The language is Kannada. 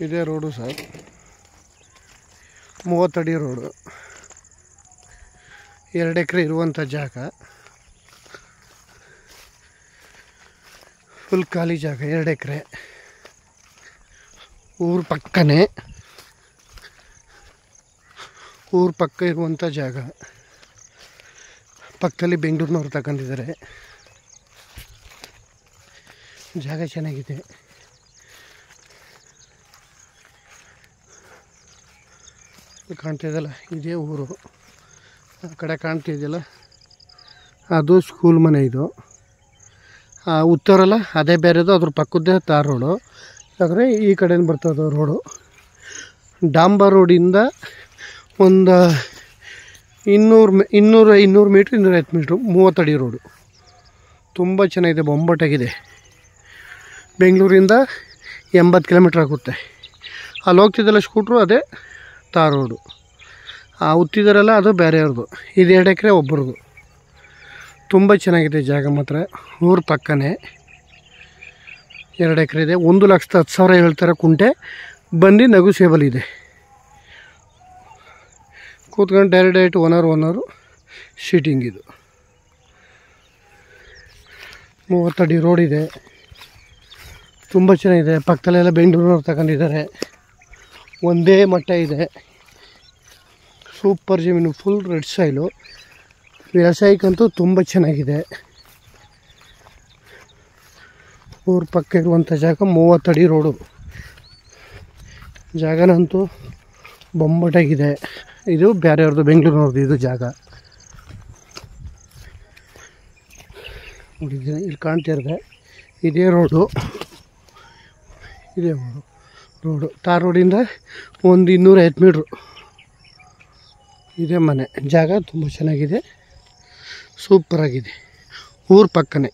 ಇದೇ ರೋಡು ಸರ್, 30 ಅಡಿ ರೋಡು, 2 ಎಕರೆ ಇರುವಂಥ ಜಾಗ, ಫುಲ್ ಖಾಲಿ ಜಾಗ, 2 ಎಕರೆ, ಊರ ಪಕ್ಕನೇ, ಊರ ಪಕ್ಕ ಇರುವಂಥ ಜಾಗ. ಪಕ್ಕದಲ್ಲಿ ಬೆಂಗಳೂರಿನವ್ರು ತಗೊಂಡಿದ್ದಾರೆ. ಜಾಗ ಚೆನ್ನಾಗಿದೆ. ಕಾಣ್ತಿದೆಯಲ್ಲ ಇದೇ ಊರು. ಆ ಕಡೆ ಕಾಣ್ತಿದೆಯಲ್ಲ ಅದು ಸ್ಕೂಲ್ ಮನೆ. ಇದು ಉತ್ತರಲ್ಲ ಅದೇ ಬೇರೆದು, ಅದ್ರ ಪಕ್ಕದ್ದೇ ತಾರ್ ರೋಡು. ಯಾಕಂದರೆ ಈ ಕಡೆಯಿಂದ ಬರ್ತದೆ ರೋಡು. ಡಾಂಬರ್ ರೋಡಿಂದ ಒಂದು 200 ಮೀಟ್ರ್ 250 ಮೀಟ್ರು, 30 ಅಡಿ ರೋಡು. ತುಂಬ ಚೆನ್ನಾಗಿದೆ, ಬೊಂಬಾಟಾಗಿದೆ. ಬೆಂಗಳೂರಿಂದ 80 ಕಿಲೋಮೀಟ್ರ್ ಆಗುತ್ತೆ. ಅಲ್ಲಿ ಹೋಗ್ತಿದ್ದಲ್ಲ ಸ್ಕೂಟ್ರು, ಅದೇ ತಾರ್ ರೋಡು. ಉತ್ತಿದಾರಲ್ಲ ಅದು ಬೇರೆಯವ್ರದ್ದು. ಇದು 2 ಎಕರೆ ಒಬ್ಬರದು. ತುಂಬ ಚೆನ್ನಾಗಿದೆ ಜಾಗ ಮಾತ್ರ. ಊರ ಪಕ್ಕನೇ 2 ಎಕರೆ ಇದೆ. 1,10,000 ಹೇಳ್ತಾರೆ ಕುಂಟೆ. ಬಂದು ನೆಗೋಸಿಯೇಬಲ್ ಇದೆ. ಕೂತ್ಕೊಂಡು ಡೈರೆಕ್ಟ್ ಓನರು ಸೀಟಿಂಗ್. ಇದು 30 ಅಡಿ ರೋಡ್ ಇದೆ. ತುಂಬ ಚೆನ್ನಾಗಿದೆ. ಪಕ್ಕದಲ್ಲೆಲ್ಲ ಬೆಂಗಳೂರವ್ರು ತಗೊಂಡಿದ್ದಾರೆ. ಒಂದೇ ಮಟ್ಟ ಇದೆ. ಸೂಪರ್ ಜಮೀನು, ಫುಲ್ ರೆಡ್ ಸಾಯಿಲು. ವ್ಯವಸಾಯಕ್ಕಂತೂ ತುಂಬ ಚೆನ್ನಾಗಿದೆ. ಊರ ಪಕ್ಕ ಇರುವಂಥ ಜಾಗ, 30 ಅಡಿ ರೋಡು. ಜಾಗನಂತೂ ಬೊಂಬಾಟಾಗಿದೆ. ಇದು ಬೇರೆಯವ್ರದ್ದು, ಬೆಂಗಳೂರಿನವ್ರದ್ದು ಇದು ಜಾಗ. ನೋಡಿದ್ದೀನಿ, ಇಲ್ಲಿ ಕಾಣ್ತಿರುತ್ತೆ ಇದೇ ರೋಡು. ಇದೇ ರೋಡು. ತಾರ್ ರೋಡಿಂದ ಒಂದು 250 ಮೀಟ್ರು. ಇದೇ ಮನೆ. ಜಾಗ ತುಂಬ ಚೆನ್ನಾಗಿದೆ, ಸೂಪರಾಗಿದೆ. ಊರ ಪಕ್ಕನೇ.